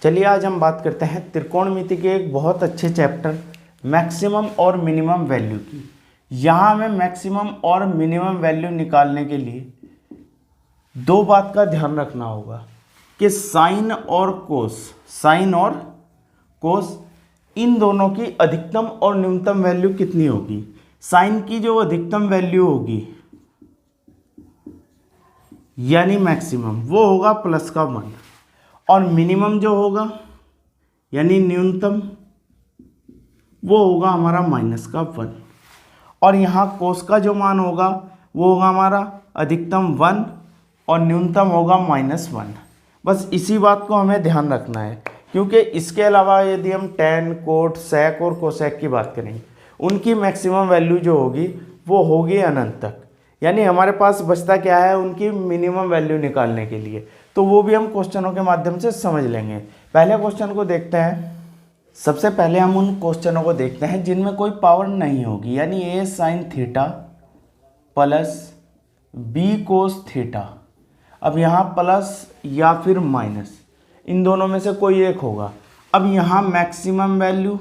चलिए आज हम बात करते हैं त्रिकोणमिति के एक बहुत अच्छे चैप्टर मैक्सिमम और मिनिमम वैल्यू की। यहाँ हमें मैक्सिमम और मिनिमम वैल्यू निकालने के लिए दो बात का ध्यान रखना होगा कि साइन और कोस इन दोनों की अधिकतम और न्यूनतम वैल्यू कितनी होगी। साइन की जो अधिकतम वैल्यू होगी यानी मैक्सिमम वो होगा प्लस का 1 और मिनिमम जो होगा यानी न्यूनतम वो होगा हमारा माइनस का 1 और यहाँ कोस का जो मान होगा वो होगा हमारा अधिकतम 1 और न्यूनतम होगा -1। बस इसी बात को हमें ध्यान रखना है, क्योंकि इसके अलावा यदि हम tan, कोट, sec और कोसेक की बात करें उनकी मैक्सिमम वैल्यू जो होगी वो होगी अनंत तक। यानी हमारे पास बचता क्या है उनकी मिनिमम वैल्यू निकालने के लिए, तो वो भी हम क्वेश्चनों के माध्यम से समझ लेंगे। पहले क्वेश्चन को देखते हैं। सबसे पहले हम उन क्वेश्चनों को देखते हैं जिनमें कोई पावर नहीं होगी, यानी a sin theta plus b cos theta. अब यहाँ प्लस या फिर माइनस इन दोनों में से कोई एक होगा। अब यहाँ मैक्सिमम वैल्यू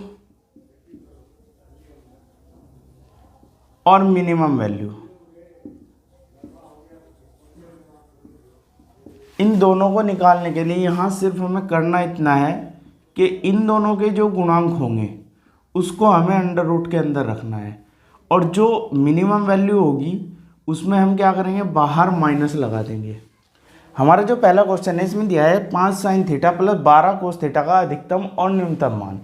और मिनिमम वैल्यू इन दोनों को निकालने के लिए यहाँ सिर्फ हमें करना इतना है कि इन दोनों के जो गुणांक होंगे उसको हमें अंडर रूट के अंदर रखना है और जो मिनिमम वैल्यू होगी उसमें हम क्या करेंगे बाहर माइनस लगा देंगे। हमारा जो पहला क्वेश्चन है इसमें दिया है 5 sin theta plus 12 cos theta का अधिकतम और न्यूनतम मान।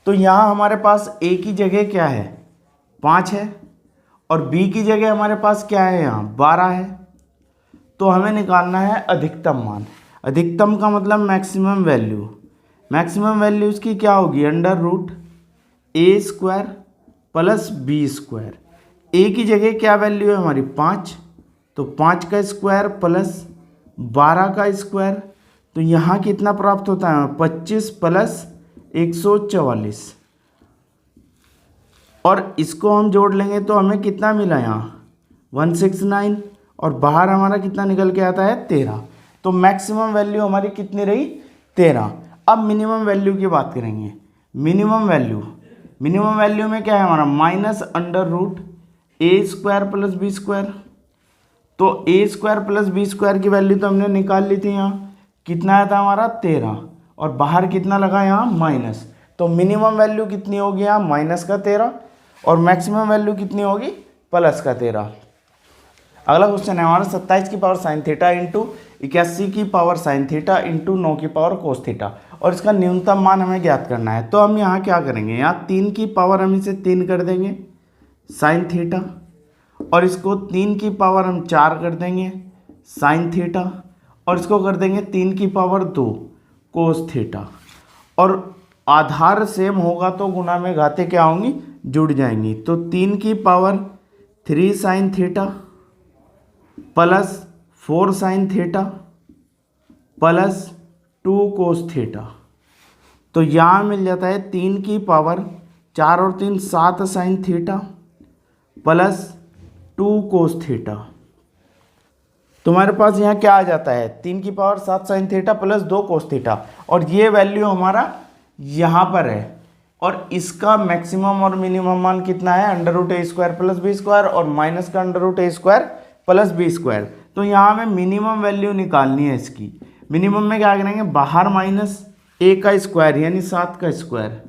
तो यहाँ हमारे पास a की जगह क्या है 5 है और b की जगह हमारे पास क्या है यहाँ 12 है। तो हमें निकालना है अधिकतम मान। अधिकतम का मतलब मैक्सिमम वैल्यू। मैक्सिमम वैल्यू इसकी क्या होगी under root a² plus b²। a की जगह क्या वैल्यू है हमारी 5, तो 5 का स्क्वायर प्लस 12 का स्क्वायर। तो यहाँ कितना प्राप्त होता है 25 प्लस 144 और इसको हम जोड़ लेंगे तो हमें कितना मिला यहाँ 169 और बाहर हमारा कितना निकल के आता है 13। तो मैक्सिमम वैल्यू हमारी कितनी रही 13। अब मिनिमम वैल्यू की बात करेंगे। मिनिमम वैल्यू में क्या है हमारा minus under root a² plus b²। तो a² प्लस b² की वैल्यू तो हमने निकाल ली थी। यहाँ कितना आया था हमारा 13 और बाहर कितना लगा यहाँ माइनस। तो मिनिमम वैल्यू कितनी होगी यहाँ माइनस का 13 और मैक्सिमम वैल्यू कितनी होगी प्लस का 13। अगला क्वेश्चन है हमारा 27 की पावर साइन थीटा इंटू 81 की पावर साइन थीटा इंटू 9 की पावर कोस थीटा और इसका न्यूनतम मान हमें ज्ञात करना है। तो हम यहाँ क्या करेंगे यहाँ 3 की पावर हम इसे 3 कर देंगे साइन थीटा और इसको 3 की पावर हम 4 कर देंगे साइन थीटा और इसको कर देंगे 3 की पावर 2 कोस थीटा। और आधार सेम होगा तो गुणा में घाते क्या होंगी जुड़ जाएंगी। तो 3 की power 3 sine theta plus 4 sine theta plus 2 cos theta. तो यहाँ मिल जाता है 3 की पावर 4 और 3 7 sine theta plus 2 cos theta. तुम्हारे पास यहाँ क्या आ जाता है 3 की power 7 sine theta plus 2 cos theta और ये वैल्यू हमारा यहाँ पर है और इसका मैक्सिमम और मिनिमम मान कितना है under root a² plus b² और माइनस का under root a² plus b²। तो यहाँ हमें मिनिमम वैल्यू निकालनी है इसकी। मिनिमम में क्या करेंगे बाहर माइनस a का स्क्वायर यानी 7 का स्क्वायर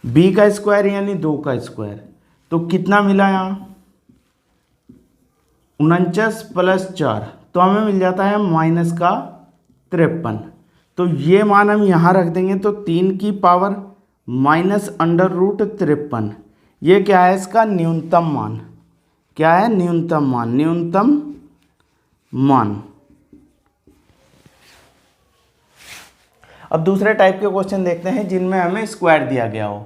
b का स्क्वायर यानी 2 का स्क्वायर। तो कितना मिला यहाँ 49 प्लस 4 तो हमें मिल जाता है माइनस का 53। तो ये मान हम यहाँ रख देंगे तो 3 की पावर माइनस अंडर रूट 53 ये क्या है इसका न्यूनतम मान। क्या है न्यूनतम मान। अब दूसरे टाइप के क्वेश्चन देखते हैं जिनमें हमें स्क्वायर दिया गया हो।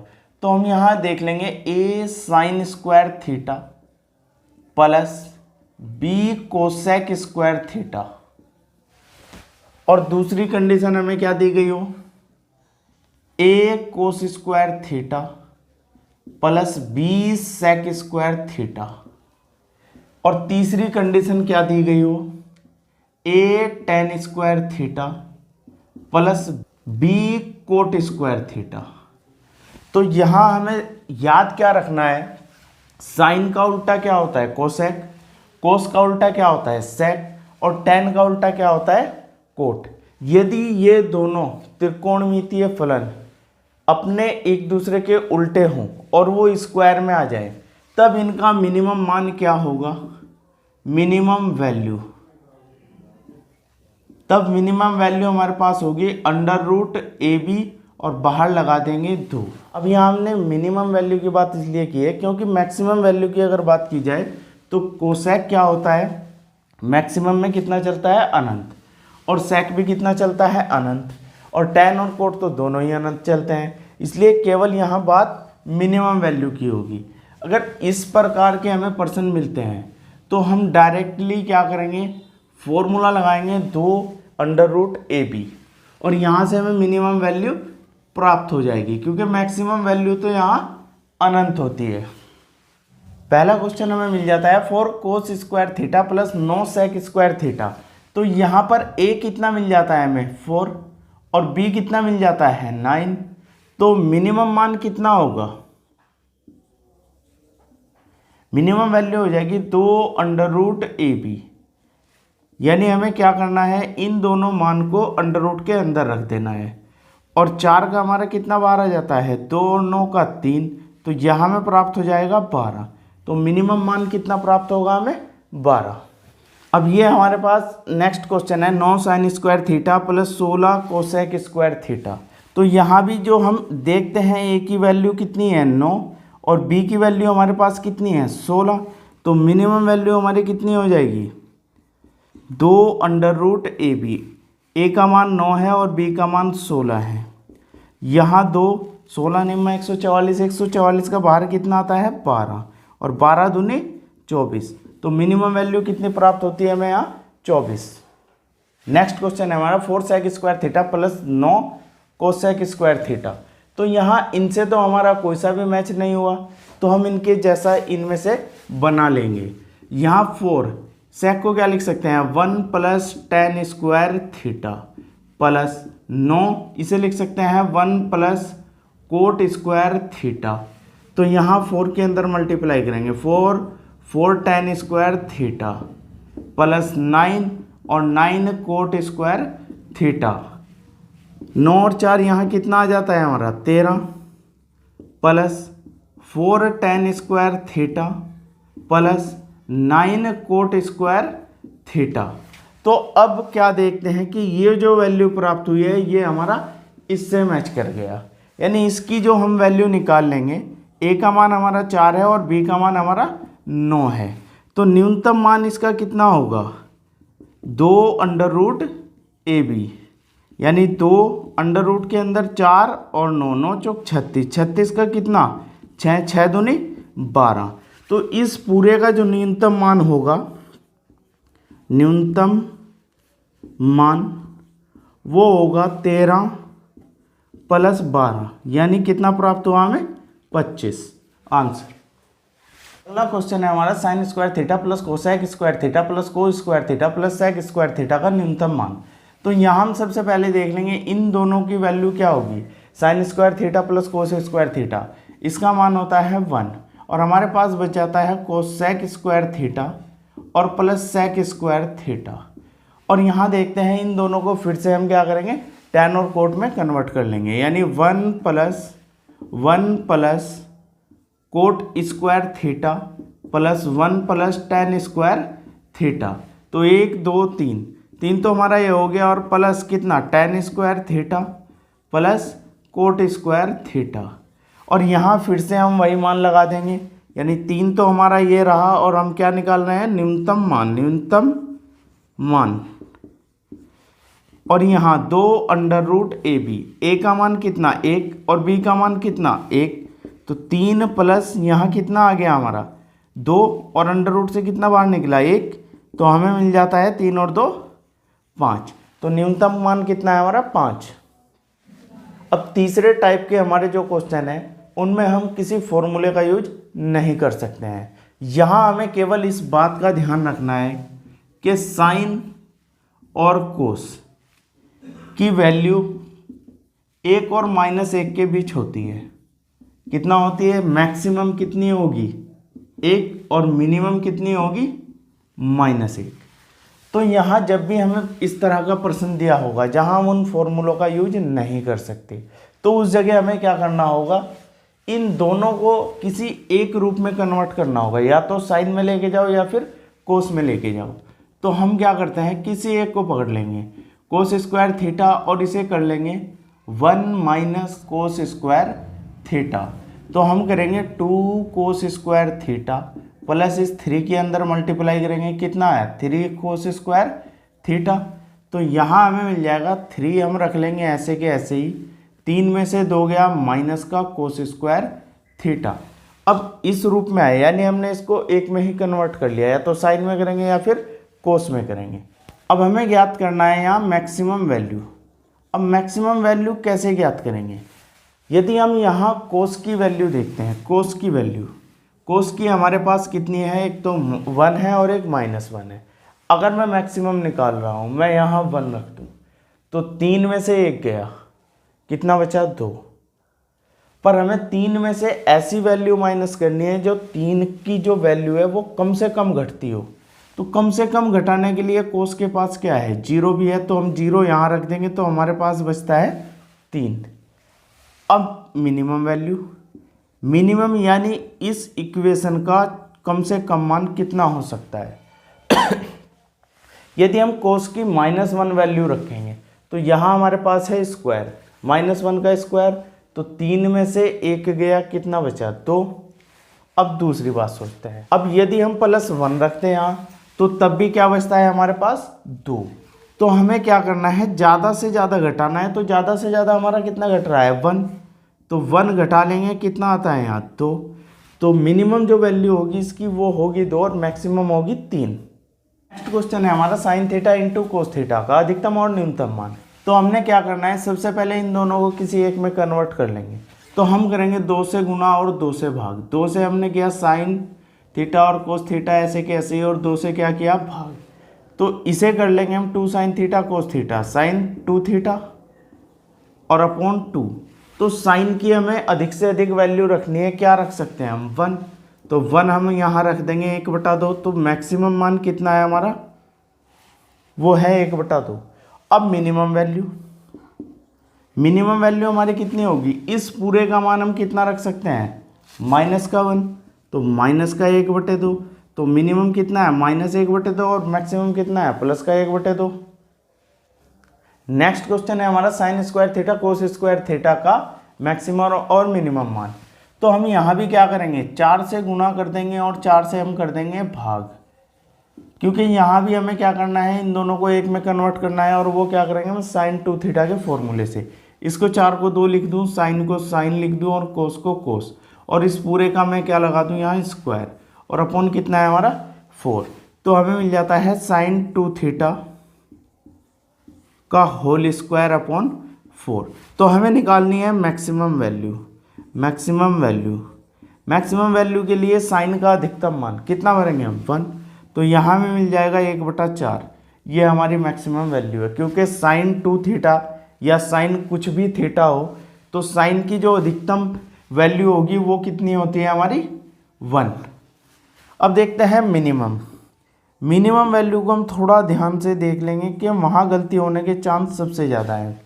तो हम यहाँ देख लेंगे a sin² theta plus b cosec square theta और दूसरी कंडीशन हमें क्या दी गई हो a cos² theta plus b sec² theta और तीसरी कंडीशन क्या दी गई हो a tan² theta plus B cot square theta. तो यहाँ हमें याद क्या रखना है, साइन का उल्टा क्या होता है कोसेक, कोस का उल्टा क्या होता है सेक, और टेन का उल्टा क्या होता है कोट। यदि ये दोनों त्रिकोणमितीय फलन अपने एक दूसरे के उल्टे हों और वो स्क्वायर में आ जाए, तब इनका मिनिमम मान क्या होगा, मिनिमम वैल्यू। तब मिनिमम वैल्यू हमारे पास होगी √AB और बाहर लगा देंगे 2। अब यहाँ हमने मिनिमम वैल्यू की बात इसलिए की है क्योंकि मैक्सिमम वैल्यू की अगर बात की जाए तो कोसेक क्या होता है, मैक्सिमम में कितना चलता है अनंत, और सेक भी कितना चलता है अनंत, और टेन और कोट तो दोनों ही अनंत चलते हैं, इसलिए केवल यहाँ बात मिनिमम वैल्यू की होगी। अगर इस प्रकार के हमें पर्सन मिलते हैं तो हम डायरेक्टली क्या करेंगे, फॉर्मूला लगाएंगे 2√AB और यहाँ से हमें मिनिमम वैल्यू प्राप्त हो जाएगी क्योंकि मैक्सिमम वैल्यू तो यहाँ अनंत होती है। पहला क्वेश्चन हमें मिल जाता है 4 cos square theta plus 9 sec square theta. तो यहाँ पर A कितना मिल जाता है हमें 4 और B कितना मिल जाता है 9। तो मिनिमम मान कितना होगा, मिनिमम वैल्यू हो जाएगी 2√AB। यानी हमें क्या करना है, इन दोनों मान को अंडर रूट के अंदर रख देना है, और 4 का हमारा कितना बार आ जाता है 2 और 9 का 3, तो यहाँ में प्राप्त हो जाएगा 12। तो मिनिमम मान कितना प्राप्त होगा हमें 12। अब ये हमारे पास नेक्स्ट क्वेश्चन है 9 sign square theta plus 16 cosec square theta. तो यहाँ भी जो हम देखते हैं ए की वैल्यू कितनी है 9 और बी की वैल्यू हमारे पास कितनी है 16। तो मिनिमम वैल्यू हमारी कितनी हो जाएगी 2√AB। ए का मान 9 है और बी का मान 16 है। यहाँ 2 16 निम्न 144, 144 का बाहर कितना आता है 12 और 12 दूनी 24। तो मिनिमम वैल्यू कितनी प्राप्त होती है हमें यहाँ 24। नेक्स्ट क्वेश्चन है हमारा 4 sec square theta plus 9 cosec square theta. तो यहाँ इनसे तो हमारा कोई सा भी मैच नहीं हुआ, तो हम इनके जैसा इनमें से बना लेंगे। यहाँ 4 सेक को क्या लिख सकते हैं 1 + tan स्क्वायर थीटा प्लस 9 इसे लिख सकते हैं 1 + कोट स्क्वायर थीटा। तो यहाँ 4 के अंदर मल्टीप्लाई करेंगे 4 tan स्क्वायर थीटा प्लस 9 और 9 कोट स्क्वायर थीटा। 9 और 4 यहाँ कितना आ जाता है हमारा 13 plus 4 tan square theta plus 9 coat square theta. तो अब क्या देखते हैं कि ये जो वैल्यू प्राप्त हुई है ये हमारा इससे मैच कर गया, यानी इसकी जो हम वैल्यू निकाल लेंगे, ए का मान हमारा 4 है और बी का मान हमारा 9 है। तो न्यूनतम मान इसका कितना होगा 2√AB, यानी 2 अंडर रूट के अंदर 4 और 9 9 चौक 36, 36 का कितना 6 6 दूनी 12। तो इस पूरे का जो न्यूनतम मान होगा, न्यूनतम मान वो होगा 13 + 12, यानी कितना प्राप्त हुआ हमें 25 आंसर। अगला क्वेश्चन है हमारा sine square theta plus cosec square theta plus cos square theta plus sec square theta का न्यूनतम मान। तो यहाँ हम सबसे पहले देख लेंगे इन दोनों की वैल्यू क्या होगी। Sign square theta plus cos square theta, इसका मान होता है 1 और हमारे पास बच जाता है कोसेक स्क्वायर थीटा और प्लस सेक स्क्वायर थीटा। और यहाँ देखते हैं इन दोनों को फिर से हम क्या करेंगे टैन और कोट में कन्वर्ट कर लेंगे, यानी 1 + coat square theta plus 1 + tan square theta. तो 1 2 3 तो हमारा ये हो गया, और प्लस कितना tan square theta plus coat square theta. और यहाँ फिर से हम वही मान लगा देंगे, यानी 3 तो हमारा ये रहा, और हम क्या निकाल रहे हैं न्यूनतम मान। और यहाँ 2√AB, ए का मान कितना 1 और बी का मान कितना 1, तो 3 प्लस यहाँ कितना आ गया हमारा 2 और अंडर रूट से कितना बाहर निकला 1, तो हमें मिल जाता है 3 और 2 5। तो न्यूनतम मान कितना है हमारा 5। अब तीसरे टाइप के हमारे जो क्वेश्चन हैं उनमें हम किसी फॉर्मूले का यूज नहीं कर सकते हैं। यहाँ हमें केवल इस बात का ध्यान रखना है कि साइन और कोस की वैल्यू 1 और -1 के बीच होती है। कितना होती है? मैक्सिमम कितनी होगी? 1 और मिनिमम कितनी होगी? -1। तो यहाँ जब भी हमें इस तरह का प्रश्न दिया होगा जहाँ हम उन फॉर्मूलों का यूज नहीं कर सकते, तो उस जगह हमें क्या करना होगा? इन दोनों को किसी एक रूप में कन्वर्ट करना होगा, या तो साइन में लेके जाओ या फिर कोस में लेके जाओ। तो हम क्या करते हैं, किसी एक को पकड़ लेंगे, कोस स्क्वायर थीटा, और इसे कर लेंगे 1 माइनस कोस स्क्वायर थीटा। तो हम करेंगे 2 कोस स्क्वायर थीटा प्लस इस 3 के अंदर मल्टीप्लाई करेंगे, कितना है? 3 कोस स्क्वायर थीटा। तो यहाँ हमें मिल जाएगा 3, हम रख लेंगे ऐसे के ऐसे ही, 3 में से 2 गया माइनस का कोस स्क्वायर थीटा। अब इस रूप में आया, यानी हमने इसको एक में ही कन्वर्ट कर लिया, या तो साइन में करेंगे या फिर कोस में करेंगे। अब हमें ज्ञात करना है यहाँ मैक्सिमम वैल्यू। अब मैक्सिमम वैल्यू कैसे ज्ञात करेंगे? यदि हम यहाँ कोस की वैल्यू देखते हैं, कोस की वैल्यू, कोस की हमारे पास कितनी है? एक तो 1 है और एक -1 है। अगर मैं मैक्सिमम निकाल रहा हूँ, मैं यहाँ 1 रख दूँ, तो 3 में से 1 गया, कितना बचा? 2। पर हमें 3 में से ऐसी वैल्यू माइनस करनी है जो 3 की जो वैल्यू है वो कम से कम घटती हो। तो कम से कम घटाने के लिए कोस के पास क्या है? 0 भी है, तो हम 0 यहाँ रख देंगे, तो हमारे पास बचता है 3। अब मिनिमम वैल्यू, मिनिमम यानी इस इक्वेशन का कम से कम मान कितना हो सकता है? यदि हम कोस की -1 वैल्यू रखेंगे, तो यहाँ हमारे पास है स्क्वायर, -1 का स्क्वायर, तो 3 में से 1 गया, कितना बचा? 2। अब दूसरी बात सोचते हैं, अब यदि हम +1 रखते हैं यहाँ, तो तब भी क्या बचता है हमारे पास? 2। तो हमें क्या करना है? ज़्यादा से ज़्यादा घटाना है। तो ज़्यादा से ज़्यादा हमारा कितना घट रहा है? 1। तो 1 घटा लेंगे, कितना आता है यहाँ? 2। तो मिनिमम जो वैल्यू होगी इसकी वो होगी 2 और मैक्सिमम होगी 3। नेक्स्ट क्वेश्चन है हमारा sine theta into cos theta का अधिकतम और न्यूनतम मान। तो हमने क्या करना है? सबसे पहले इन दोनों को किसी एक में कन्वर्ट कर लेंगे। तो हम करेंगे 2 से गुना और 2 से भाग। 2 से हमने किया साइन थीटा और कोस थीटा ऐसे के ऐसे ही, और 2 से क्या किया? भाग। तो इसे कर लेंगे हम 2 sine theta cos theta, sine 2 theta और अपॉन 2। तो साइन की हमें अधिक से अधिक वैल्यू रखनी है, क्या रख सकते हैं हम? 1। तो 1 हम यहाँ रख देंगे 1/2। तो मैक्सिमम मान कितना है हमारा? वो है 1/2। अब मिनिमम वैल्यू, मिनिमम वैल्यू हमारी कितनी होगी? इस पूरे का मान हम कितना रख सकते हैं? -1। तो माइनस का 1/2। तो मिनिमम कितना है? -1/2 और मैक्सिमम कितना है? +1/2। नेक्स्ट क्वेश्चन है हमारा sine square theta cos square theta का मैक्सिमम और मिनिमम मान। तो हम यहाँ भी क्या करेंगे? 4 से गुना कर देंगे और 4 से हम कर देंगे भाग, क्योंकि यहाँ भी हमें क्या करना है? इन दोनों को एक में कन्वर्ट करना है, और वो क्या करेंगे? हम साइन 2 थीटा के फॉर्मूले से इसको 4 को 2 लिख दूँ, साइन को साइन लिख दूँ और कोस को कोस, और इस पूरे का मैं क्या लगा दूँ यहाँ? स्क्वायर, और अपॉन कितना है हमारा? 4। तो हमें मिल जाता है साइन 2 थीटा का होल स्क्वायर अपॉन 4। तो हमें निकालनी है maximum value. Maximum value, maximum value के लिए साइन का अधिकतम मान कितना भरेंगे हम? 1। तो यहाँ में मिल जाएगा 1/4। ये हमारी मैक्सिमम वैल्यू है, क्योंकि साइन 2 थीटा या साइन कुछ भी थीटा हो, तो साइन की जो अधिकतम वैल्यू होगी वो कितनी होती है हमारी? 1। अब देखते हैं मिनिमम। मिनिमम वैल्यू को हम थोड़ा ध्यान से देख लेंगे कि वहाँ गलती होने के चांस सबसे ज़्यादा है।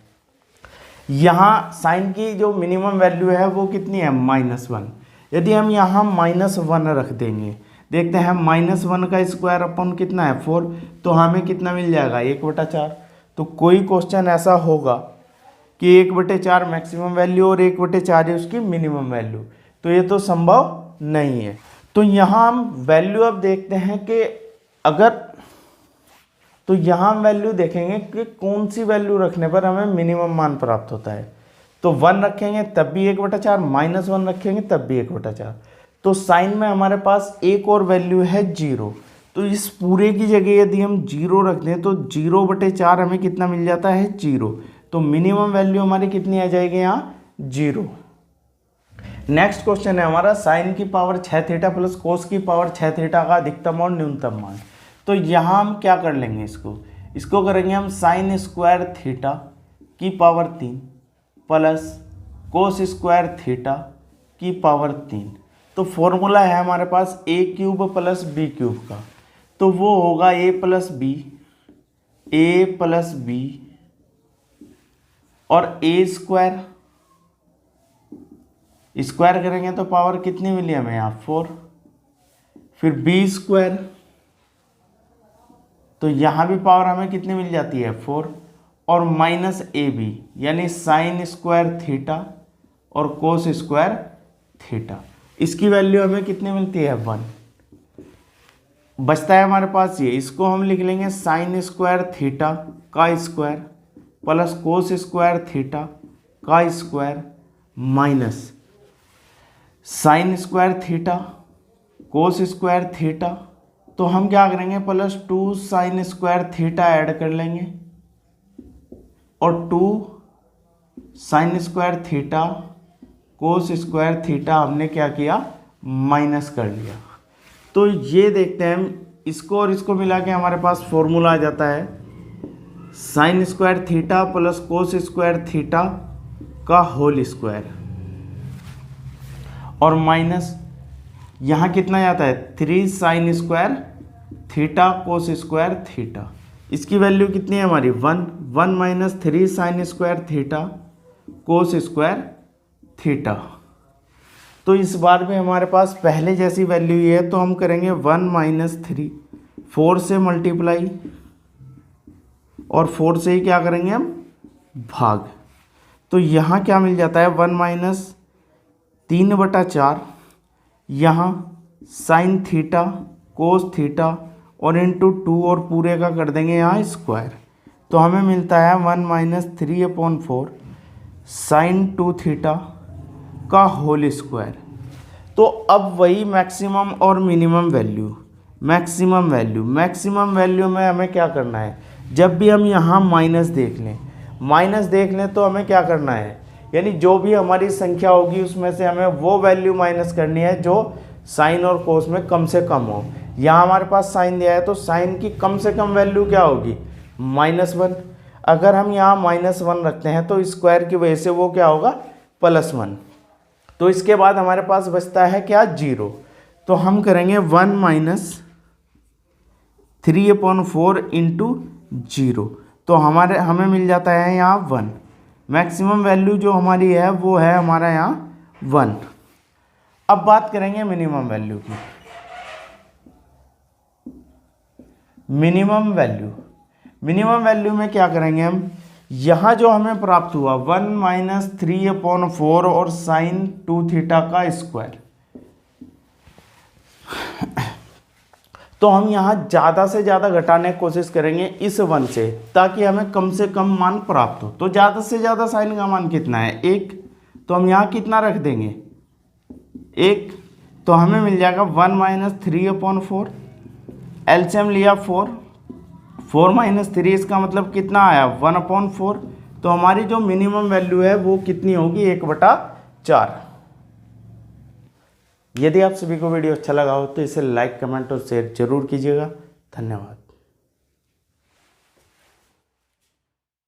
यहाँ साइन की जो मिनिमम वैल्यू है वो कितनी है? -1। यदि हम यहाँ -1 रख देंगे, देखते हैं -1 का स्क्वायर अपॉन कितना है? 4। तो हमें कितना मिल जाएगा? 1/4। तो कोई क्वेश्चन ऐसा होगा कि 1/4 मैक्सिमम वैल्यू और 1/4 है उसकी मिनिमम वैल्यू, तो ये तो संभव नहीं है। तो यहाँ हम वैल्यू अब देखते हैं कि अगर, तो यहाँ हम वैल्यू देखेंगे कि कौन सी वैल्यू रखने पर हमें मिनिमम मान प्राप्त होता है। तो 1 रखेंगे तब भी 1/4, -1 रखेंगे तब भी 1/4। तो साइन में हमारे पास एक और वैल्यू है 0। तो इस पूरे की जगह यदि हम 0 रख दें तो 0/4 हमें कितना मिल जाता है? 0। तो मिनिमम वैल्यू हमारी कितनी आ जाएगी यहाँ? 0। नेक्स्ट क्वेश्चन है हमारा साइन की पावर 6 थीटा प्लस कोस की पावर 6 थीटा का अधिकतम और न्यूनतम मान। तो यहाँ हम क्या कर लेंगे? इसको करेंगे हम साइन स्क्वायर थीटा की power 3 plus cos square theta की पावर 3। तो फॉर्मूला है हमारे पास ए क्यूब प्लस बी क्यूब का, तो वो होगा ए प्लस बी और ए स्क्वायर करेंगे तो पावर कितनी मिली हमें यहाँ 4, फिर बी स्क्वायर, तो यहाँ भी पावर हमें कितनी मिल जाती है 4, और माइनस ए बी यानी साइन स्क्वायर थीटा और कोस स्क्वायर थीटा। इसकी वैल्यू हमें कितनी मिलती है 1। बचता है हमारे पास ये, इसको हम लिख लेंगे साइन स्क्वायर थीटा का square plus cos square theta का square minus sine square theta cos square theta. तो हम क्या करेंगे plus 2 sine square theta add कर लेंगे और 2 sine square theta cos square theta हमने क्या किया माइनस कर लिया। तो ये देखते हैं हम, इसको और इसको मिला के हमारे पास फॉर्मूला आ जाता है sign square theta plus cos square theta का होल स्क्वायर और माइनस यहाँ कितना जाता है 3 sign square theta cos square theta. इसकी वैल्यू कितनी है हमारी 1 minus 3 sign square theta cos square theta. तो इस बार में हमारे पास पहले जैसी वैल्यू ही है, तो हम करेंगे 1 माइनस 3 4 से मल्टीप्लाई और 4 से ही क्या करेंगे हम भाग। तो यहाँ क्या मिल जाता है 1 माइनस 3/4, यहाँ साइन थीटा कोस थीटा और इंटू 2 और पूरे का कर देंगे यहाँ स्क्वायर। तो हमें मिलता है 1 माइनस 3/4 साइन 2 थीटा का होल स्क्वायर। तो अब वही मैक्सिमम और मिनिमम वैल्यू, मैक्सिमम वैल्यू में हमें क्या करना है, जब भी हम यहाँ माइनस देख लें तो हमें क्या करना है, यानी जो भी हमारी संख्या होगी उसमें से हमें वो वैल्यू माइनस करनी है जो साइन और कोस में कम से कम हो। यहाँ हमारे पास साइन दिया है तो साइन की कम से कम वैल्यू क्या होगी -1। अगर हम यहाँ -1 रखते हैं तो स्क्वायर की वजह से वो क्या होगा +1। तो इसके बाद हमारे पास बचता है क्या 0। तो हम करेंगे 1 माइनस 3/4 इंटू 0। तो हमें मिल जाता है यहाँ 1। मैक्सिमम वैल्यू जो हमारी है वो है हमारा यहाँ 1। अब बात करेंगे मिनिमम वैल्यू की। मिनिमम वैल्यू में क्या करेंगे हम, यहाँ जो हमें प्राप्त हुआ 1 माइनस 3/4 और साइन 2 थीटा का स्क्वायर, तो हम यहाँ ज़्यादा से ज़्यादा घटाने की कोशिश करेंगे इस 1 से, ताकि हमें कम से कम मान प्राप्त हो। तो ज़्यादा से ज़्यादा साइन का मान कितना है 1, तो हम यहाँ कितना रख देंगे 1। तो हमें मिल जाएगा 1 माइनस 3/4, एलसीएम लिया 4 माइनस 3, इसका मतलब कितना आया 1/4। तो हमारी जो मिनिमम वैल्यू है वो कितनी होगी 1/4। यदि आप सभी को वीडियो अच्छा लगा हो तो इसे लाइक कमेंट और शेयर जरूर कीजिएगा। धन्यवाद।